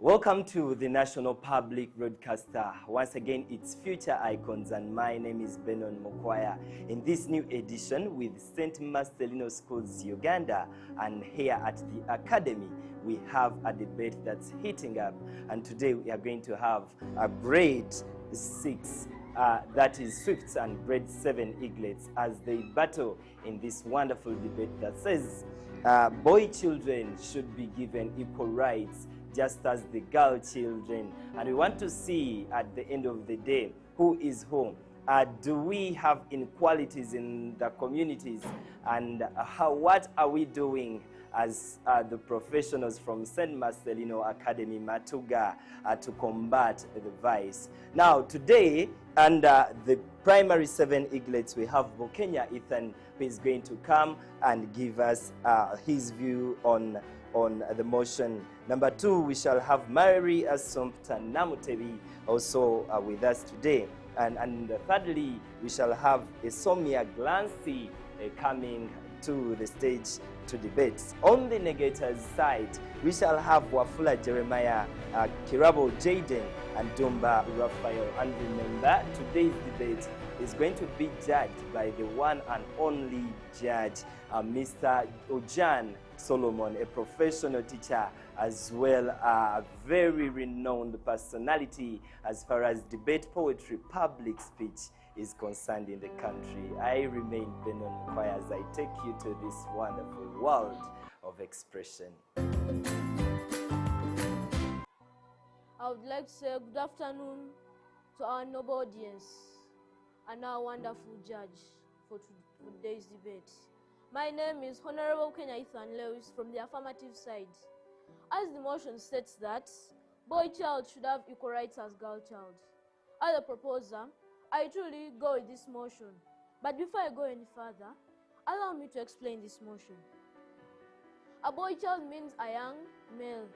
Welcome to the National Public Broadcaster. Once again, it's Future Icons, and my name is Benon Mokwaya. In this new edition with St. Marcelino Schools, Uganda, and here at the Academy, we have a debate that's heating up. And today we are going to have a grade 6, that is Swifts, and grade 7 Eaglets as they battle in this wonderful debate that says boy children should be given equal rights just as the girl children. And we want to see at the end of the day who is who. Do we have inequalities in the communities, and what are we doing as the professionals from St. Marcelino Academy, Matuga, to combat the vice? Now today, under the primary 7 Eaglets, we have Bokenya Ethan, who is going to come and give us his view on the motion. Number 2, we shall have Mary Assumpta Namutebi also with us today. And thirdly, we shall have Esomia Glancy coming to the stage to debate. On the negator's side, we shall have Wafula Jeremiah, Kirabo Jaden, and Dumba Raphael. And remember, today's debate is going to be judged by the one and only judge, Mr. Ojan Solomon, a professional teacher as well, a very renowned personality as far as debate, poetry, public speech is concerned in the country. I remain Benon Mokwaya as I take you to this wonderful world of expression. I would like to say good afternoon to our noble audience and our wonderful judge for today's debate. My name is Honorable Kenya Ethan Lewis from the affirmative side. As the motion states that boy child should have equal rights as girl child. As a proposer, I truly go with this motion. But before I go any further, allow me to explain this motion. A boy child means a young male.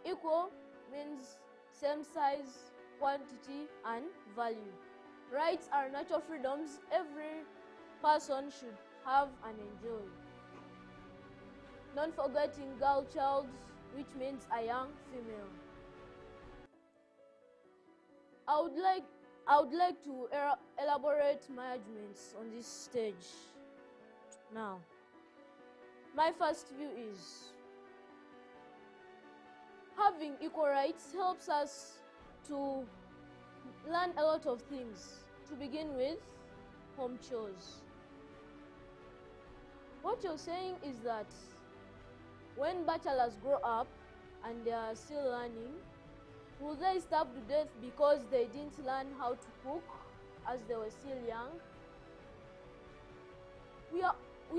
Equal means same size, quantity, and value. Rights are natural freedoms every person should have and enjoy. Not forgetting girl child, which means a young female. I would like to elaborate my arguments on this stage. Now, my first view is having equal rights helps us to learn a lot of things. To begin with, home chores. What you're saying is that when bachelors grow up and they are still learning, will they starve to death because they didn't learn how to cook as they were still young? We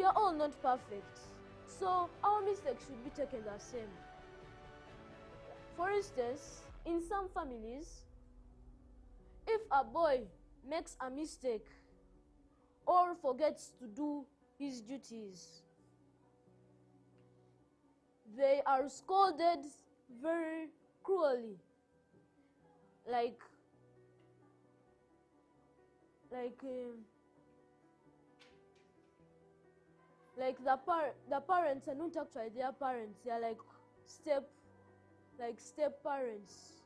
are all not perfect, so our mistakes should be taken the same. For instance, in some families, if a boy makes a mistake or forgets to do his duties, they are scolded very cruelly. Like the parents are not actually their parents. They are like step parents.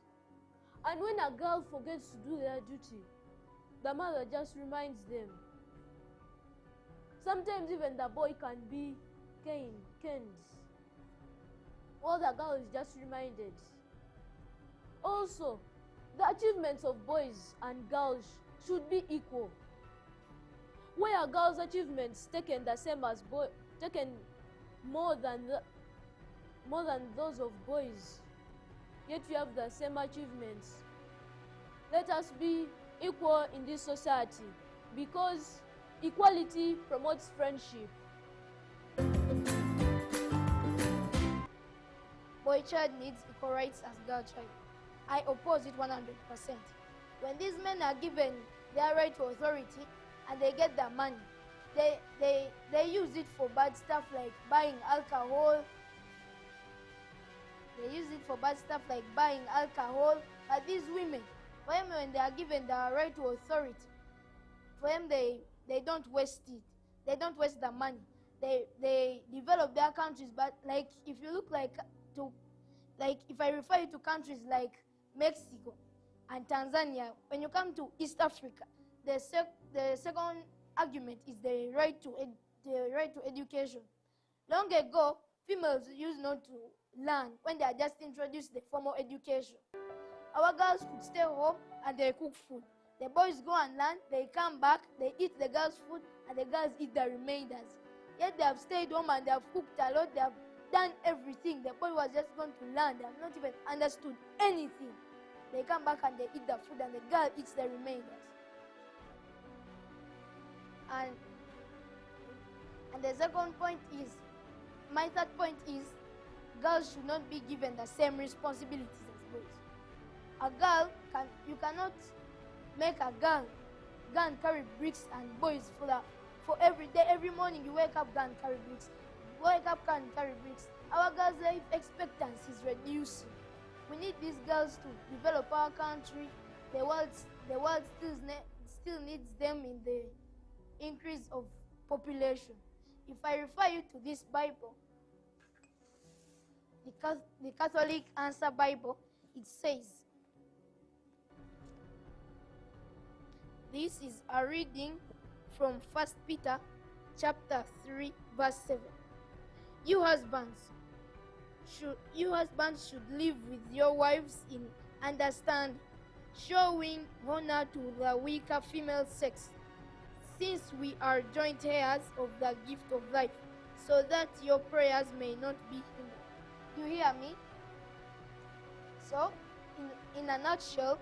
And when a girl forgets to do their duty, the mother just reminds them. Sometimes even the boy can be caned, while the girl is just reminded. Also, the achievements of boys and girls should be equal. Where a girl's achievements taken the same as taken more than those of boys, yet we have the same achievements. Let us be equal in this society, because equality promotes friendship. Boy child needs equal rights as girl child. I oppose it 100%. When these men are given their right to authority and they get their money, they use it for bad stuff like buying alcohol. They use it for bad stuff like buying alcohol. But these women, for them, when they are given the right to authority, for them they don't waste it. They don't waste the money. They develop their countries. But like if you look like Like if I refer you to countries like Mexico and Tanzania, when you come to East Africa, the second argument is the right to education. Long ago, females used not to learn when they are just introduced the formal education. Our girls could stay home and they cook food. The boys go and learn, they come back, they eat the girls' food, and the girls eat the remainders. Yet they have stayed home and they have cooked a lot, they have done everything. The boy was just going to learn, they have not even understood anything. They come back and they eat the food and the girl eats the remainders. And the second point is, my third point is, girls should not be given the same responsibilities as boys. A girl, you cannot make a girl go and carry bricks and boys for every day. Every morning you wake up, go and carry bricks. Wake up, go and carry bricks. Our girls' life expectancy is reducing. We need these girls to develop our country. The world still needs them in the increase of population. If I refer you to this Bible, the Catholic Answer Bible, it says, this is a reading from 1 Peter chapter 3, verse 7. You husbands should live with your wives in understanding, showing honor to the weaker female sex, since we are joint heirs of the gift of life, so that your prayers may not be hindered. You hear me? So, in a nutshell,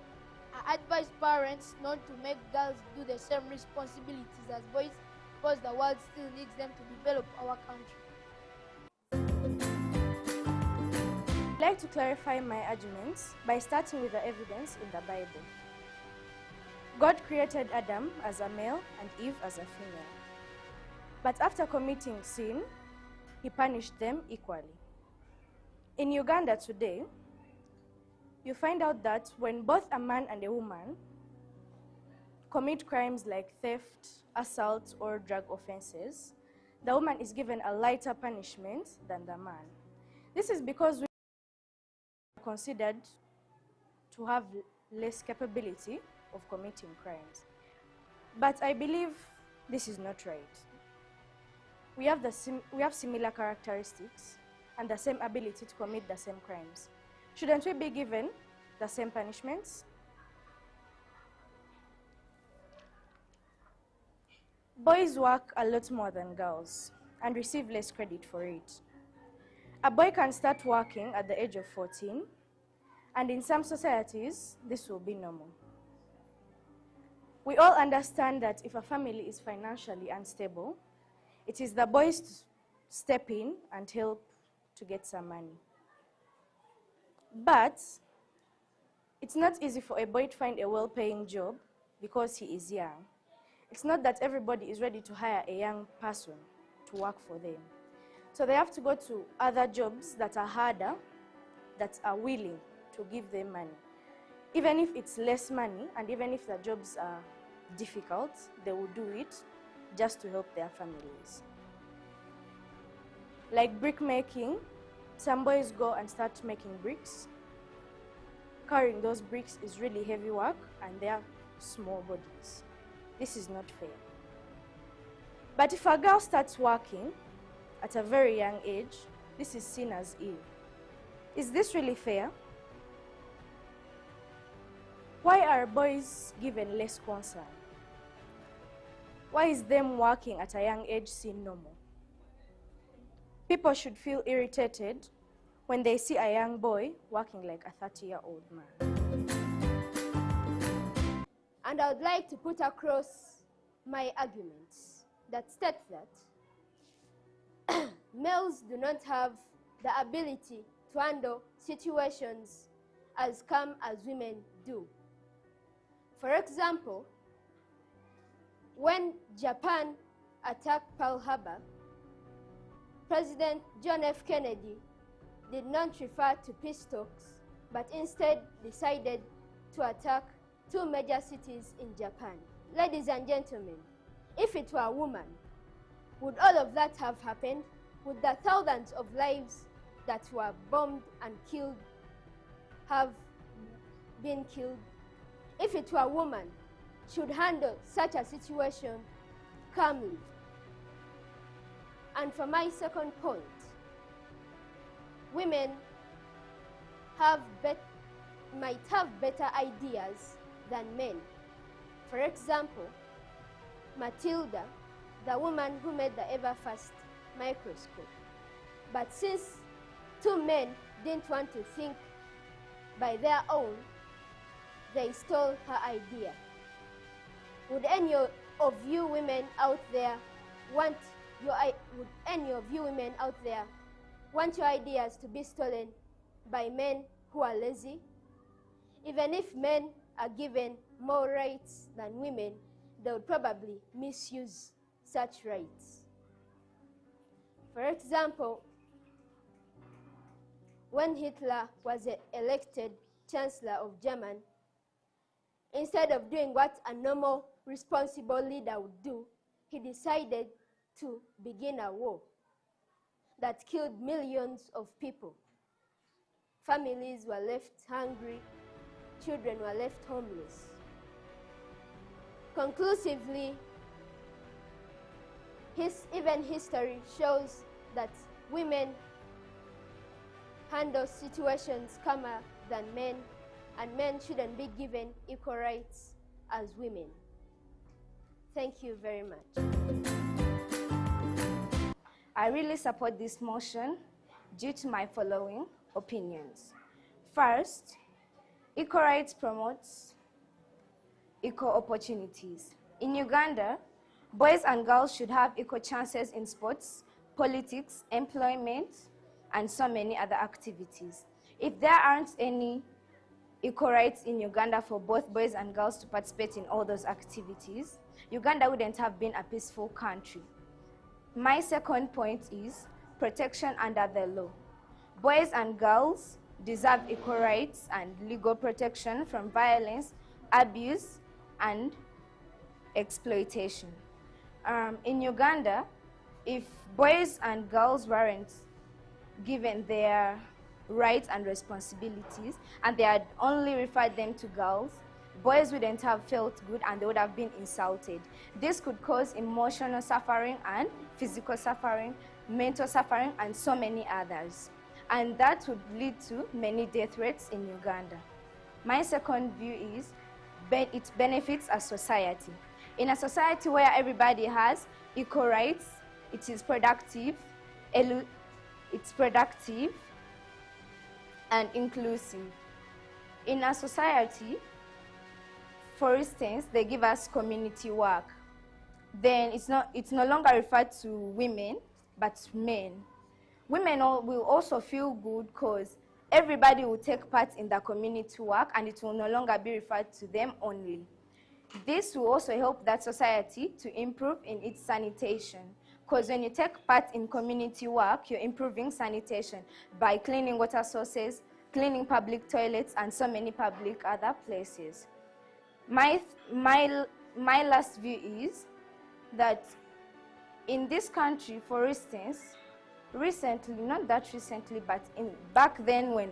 I advise parents not to make girls do the same responsibilities as boys, because the world still needs them to develop our country. I'd like to clarify my arguments by starting with the evidence in the Bible. God created Adam as a male and Eve as a female. But after committing sin, he punished them equally. In Uganda today, you find out that when both a man and a woman commit crimes like theft, assault, or drug offenses, the woman is given a lighter punishment than the man. This is because women are considered to have less capability of committing crimes. But I believe this is not right. We have similar characteristics and the same ability to commit the same crimes. Shouldn't we be given the same punishments? Boys work a lot more than girls and receive less credit for it. A boy can start working at the age of 14, and in some societies, this will be normal. We all understand that if a family is financially unstable, it is the boys to step in and help to get some money. But it's not easy for a boy to find a well-paying job because he is young. It's not that everybody is ready to hire a young person to work for them. So they have to go to other jobs that are harder, that are willing to give them money. Even if it's less money, and even if the jobs are difficult, they will do it just to help their families. Like brick making, some boys go and start making bricks. Carrying those bricks is really heavy work, and they have small bodies. This is not fair. But if a girl starts working at a very young age, this is seen as ill. Is this really fair? Why are boys given less concern? Why is them working at a young age seen normal? People should feel irritated when they see a young boy working like a 30-year-old man. And I would like to put across my arguments that state that males do not have the ability to handle situations as calm as women do. For example, when Japan attacked Pearl Harbor, President John F. Kennedy did not refer to peace talks, but instead decided to attack 2 major cities in Japan. Ladies and gentlemen, if it were a woman, would all of that have happened? Would the thousands of lives that were bombed and killed have been killed, if it were a woman, should handle such a situation calmly. And for my second point, women might have better ideas than men. For example, Matilda, the woman who made the ever first microscope. But since two men didn't want to think by their own, they stole her idea. Would any of you women out there want your ideas to be stolen by men who are lazy? Even if men are given more rights than women, they would probably misuse such rights. For example, when Hitler was elected Chancellor of Germany, instead of doing what a normal, responsible leader would do, he decided to begin a war that killed millions of people. Families were left hungry, children were left homeless. Conclusively, even history shows that women handle situations calmer than men, and men shouldn't be given equal rights as women. Thank you very much. I really support this motion due to my following opinions. First, equal rights promotes equal opportunities. In Uganda, boys and girls should have equal chances in sports, politics, employment, and so many other activities. If there aren't any equal rights in Uganda for both boys and girls to participate in all those activities, Uganda wouldn't have been a peaceful country. My second point is protection under the law. Boys and girls deserve equal rights and legal protection from violence, abuse, and exploitation. In Uganda, if boys and girls weren't given their rights and responsibilities, and they had only referred them to girls, boys wouldn't have felt good and they would have been insulted. This could cause emotional suffering and physical suffering, mental suffering, and so many others. And that would lead to many death rates in Uganda. My second view is it benefits a society. In a society where everybody has equal rights, it is productive, and inclusive. In a society, for instance, they give us community work. Then it's no longer referred to women, but men. Women will also feel good because everybody will take part in the community work and it will no longer be referred to them only. This will also help that society to improve in its sanitation, because when you take part in community work, you're improving sanitation by cleaning water sources, cleaning public toilets, and so many public other places. My last view is that in this country, for instance, recently, not that recently, but back then when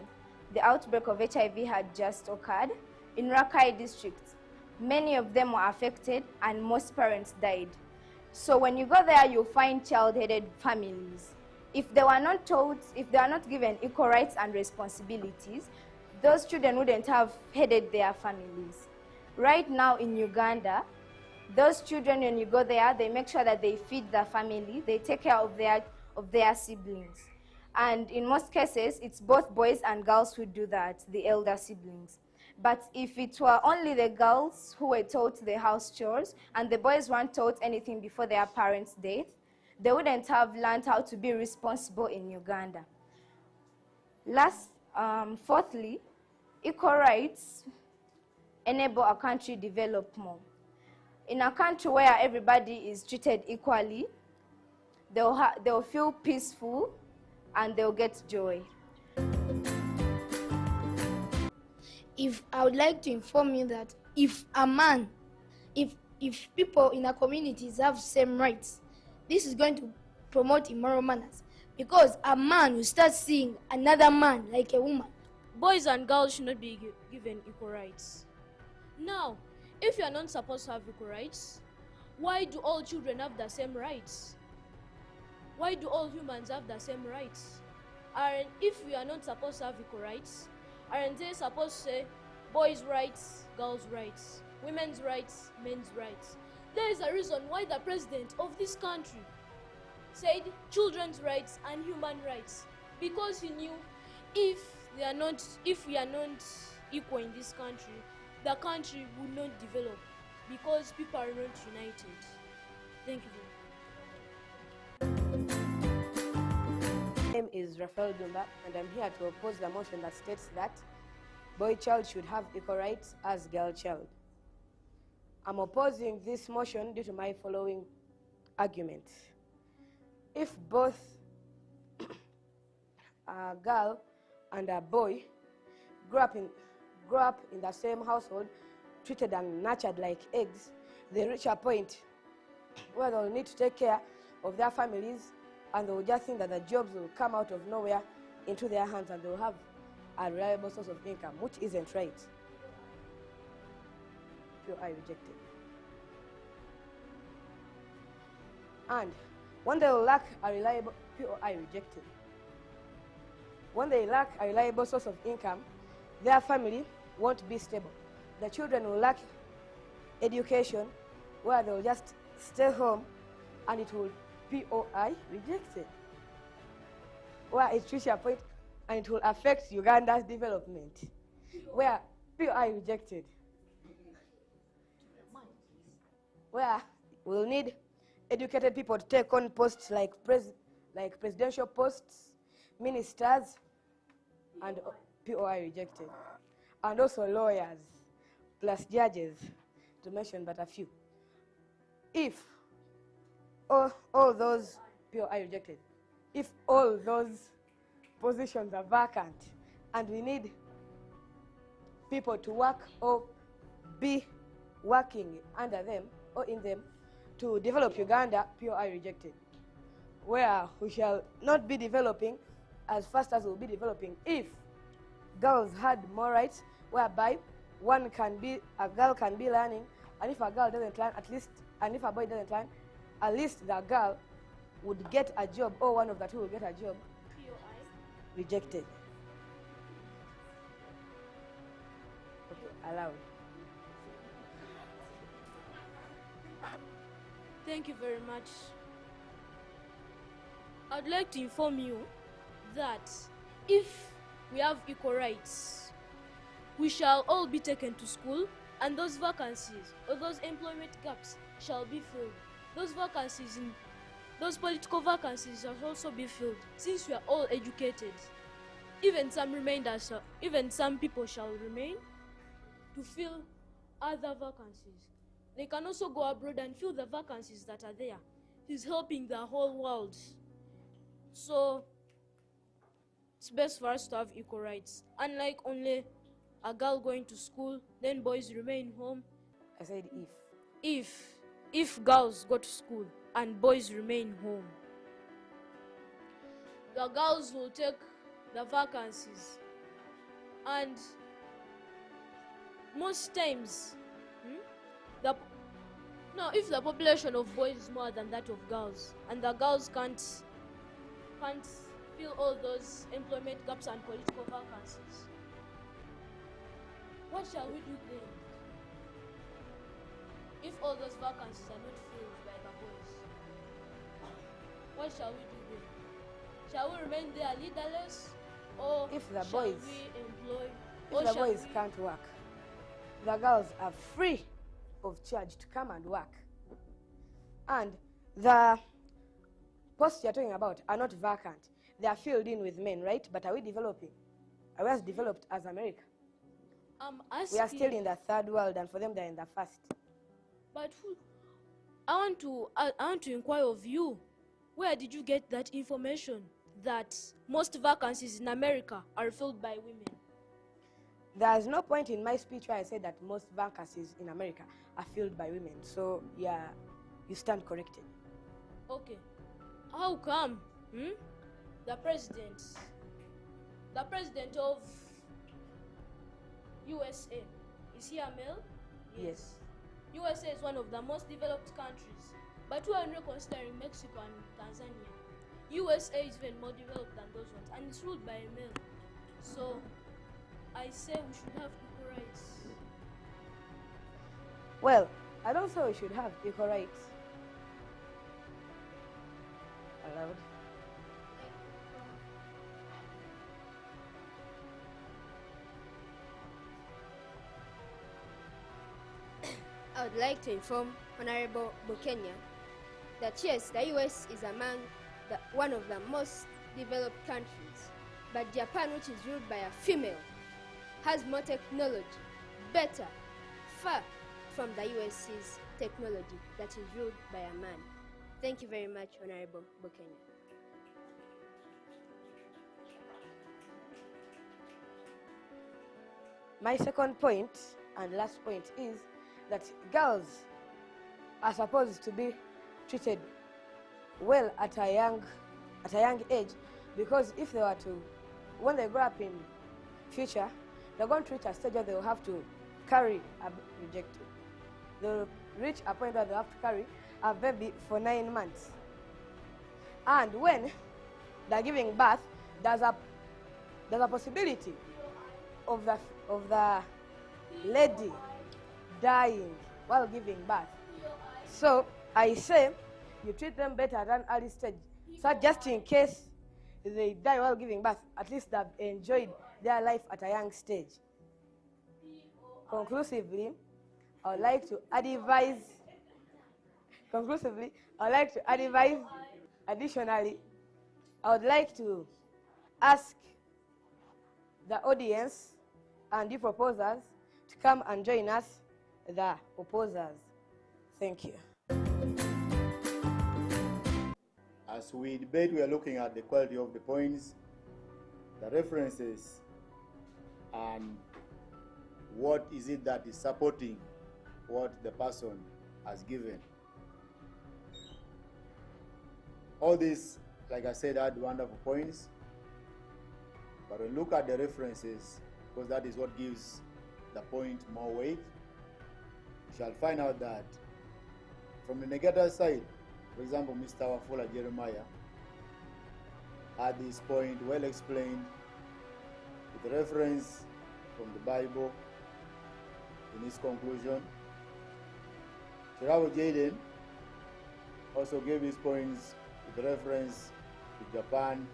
the outbreak of HIV had just occurred, in Rakai district, many of them were affected and most parents died. So when you go there, you'll find child-headed families. If they are not given equal rights and responsibilities, those children wouldn't have headed their families. Right now in Uganda, those children, when you go there, they make sure that they feed their family, they take care of their siblings. And in most cases, it's both boys and girls who do that, the elder siblings. But if it were only the girls who were taught the house chores and the boys weren't taught anything before their parents' death, they wouldn't have learned how to be responsible in Uganda. Fourthly, equal rights enable a country to develop more. In a country where everybody is treated equally, they'll feel peaceful and they'll get joy. I would like to inform you that if people in our communities have same rights, this is going to promote immoral manners, because a man will start seeing another man like a woman. boys and girls should not be given equal rights. Now, if you are not supposed to have equal rights, why do all children have the same rights? Why do all humans have the same rights? And if we are not supposed to have equal rights, aren't they supposed to say boys' rights, girls' rights, women's rights, men's rights? There is a reason why the president of this country said children's rights and human rights, because he knew if we are not equal in this country, the country will not develop, because people are not united. Thank you. My name is Rafael Dumba, and I'm here to oppose the motion that states that boy child should have equal rights as girl child. I'm opposing this motion due to my following arguments. If both a girl and a boy grow up in the same household, treated and nurtured like eggs, they reach a point where they'll need to take care of their families, and they'll just think that the jobs will come out of nowhere into their hands and they'll have a reliable source of income, which isn't right. POI rejected. And when they lack a reliable POI rejected. When they lack a reliable source of income, their family won't be stable. The children will lack education, where they'll just stay home, and it will POI rejected, where it reaches a point and it will affect Uganda's development, where POI rejected, where we'll need educated people to take on posts like presidential posts, ministers, and POI rejected, and also lawyers, plus judges, to mention but a few. If all those POI rejected, if all those positions are vacant and we need people to work or be working under them or in them to develop Uganda, POI rejected, where we shall not be developing as fast as we'll be developing if girls had more rights, whereby a girl can be learning, and if a girl doesn't learn, and if a boy doesn't learn, at least the girl would get a job, or one of the two will get a job. POI rejected. Okay, allowed. Thank you very much. I'd like to inform you that if we have equal rights, we shall all be taken to school, and those vacancies or those employment gaps shall be filled. Those vacancies, those political vacancies shall also be filled, since we are all educated. Even some people shall remain to fill other vacancies. They can also go abroad and fill the vacancies that are there. He's helping the whole world. So it's best for us to have equal rights. Unlike only a girl going to school, then boys remain home. I said If girls go to school and boys remain home, the girls will take the vacancies, and most times, if the population of boys is more than that of girls, and the girls can't fill all those employment gaps and political vacancies, what shall we do then? If all those vacancies are not filled by the boys, what shall we do then? Shall we remain there leaderless, or if the shall boys, we employ? if the boys can't work, the girls are free of charge to come and work. And the posts you're talking about are not vacant. They are filled in with men, right? But are we developing? Are we as developed as America? We are still in the third world, and for them they're in the first. But I want to inquire of you, where did you get that information that most vacancies in America are filled by women? There's no point in my speech where I said that most vacancies in America are filled by women. So yeah, you stand corrected. Okay. How come the president of USA. Is he a male? Yes. USA is one of the most developed countries, but we are not considering Mexico and Tanzania. USA is even more developed than those ones, and it's ruled by a male. So I say we should have equal rights. Well, I don't say we should have equal rights. Allowed. I would like to inform Honorable Bukenya that yes, the US is among one of the most developed countries, but Japan, which is ruled by a female, has more technology, better, far from the US's technology that is ruled by a man. Thank you very much, Honorable Bukenya. My second point and last point is that girls are supposed to be treated well at a young age, because if they were to, when they grow up in future, they're going to reach a stage where they will have to carry a rejected. They'll reach a point where they have to carry a baby for 9 months. And when they're giving birth, there's a possibility of the lady dying while giving birth. So I say you treat them better at an early stage, so just in case they die while giving birth, at least they've enjoyed their life at a young stage. Conclusively, I would like to advise, additionally, I would like to ask the audience and the proposers to come and join us, the opposers. Thank you. As we debate, we are looking at the quality of the points, the references, and what is it that is supporting what the person has given. All this, like I said, had wonderful points, but when we look at the references, because that is what gives the point more weight, we shall find out that from the negative side, for example, Mr. Wafula Jeremiah had this point well explained with reference from the Bible in his conclusion. Shirabu Jaden also gave his points with reference to Japan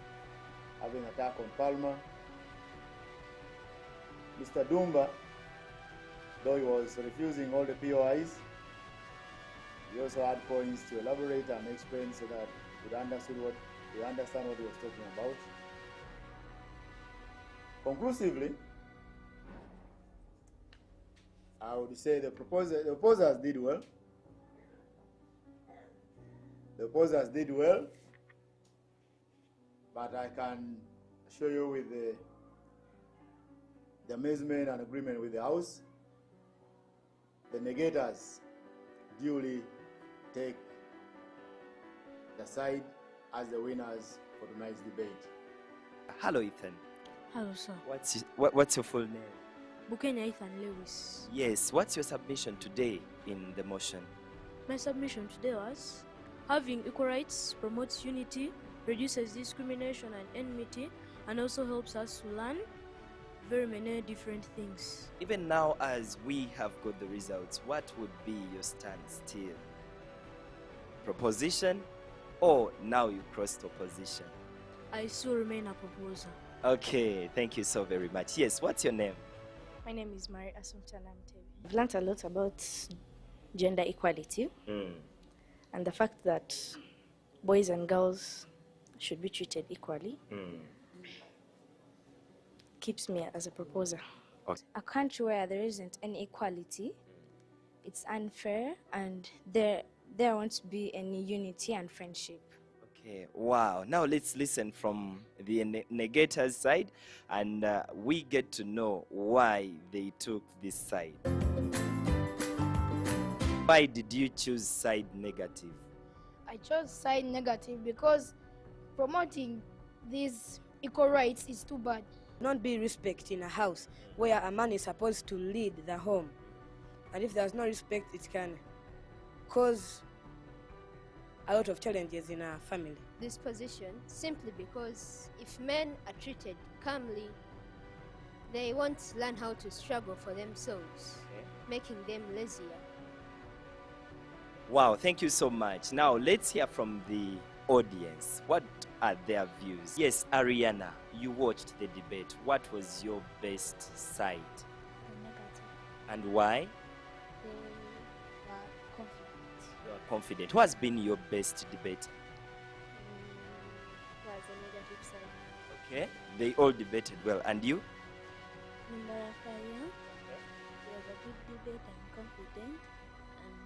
having attack on Palma. Mr. Dumba, though he was refusing all the POIs, he also had points to elaborate and explain so that we understand what he was talking about. Conclusively, I would say the opposers did well. The opposers did well, but I can show you with the amazement and agreement with the House, the negators duly take the side as the winners for tonight's debate. Hello, Ethan. Hello, sir. What's your full name? Bukenya Ethan Lewis. Yes, what's your submission today in the motion? My submission today was having equal rights promotes unity, reduces discrimination and enmity, and also helps us to learn very many different things. Even now, as we have got the results, what would be your stand still? Proposition, or now you crossed opposition? I still remain a proposer. Okay, thank you so very much. Yes, what's your name? My name is Mary Assumpta Namtevi. I've learned a lot about gender equality and the fact that boys and girls should be treated equally. Keeps me as a proposer. Okay. A country where there isn't any equality, it's unfair, and there won't be any unity and friendship. Okay, wow. Now let's listen from the negator's side, and we get to know why they took this side. Why did you choose side negative? I chose side negative because promoting these equal rights is too bad. not be respect in a house where a man is supposed to lead the home. And if there's no respect, it can cause a lot of challenges in a family. This position simply because if men are treated calmly, they won't learn how to struggle for themselves, making them lazier. Wow, thank you so much. Now let's hear from the audience. What are their views? Yes, Ariana, you watched the debate. What was your best side? The negative. And why? They were confident. You are confident. What has been your best debate? Was the negative side. Okay, they all debated well. And you? It was a good debate and confident and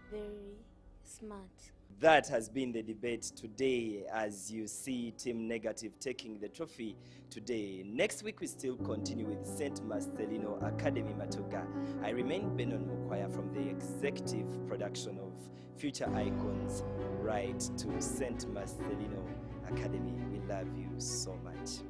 very smart. That has been the debate today, as you see Team Negative taking the trophy today. Next week we still continue with St. Marcelino Academy Matoga. I remain Benon Mukwaya from the executive production of Future Icons Right to St. Marcelino Academy. We love you so much.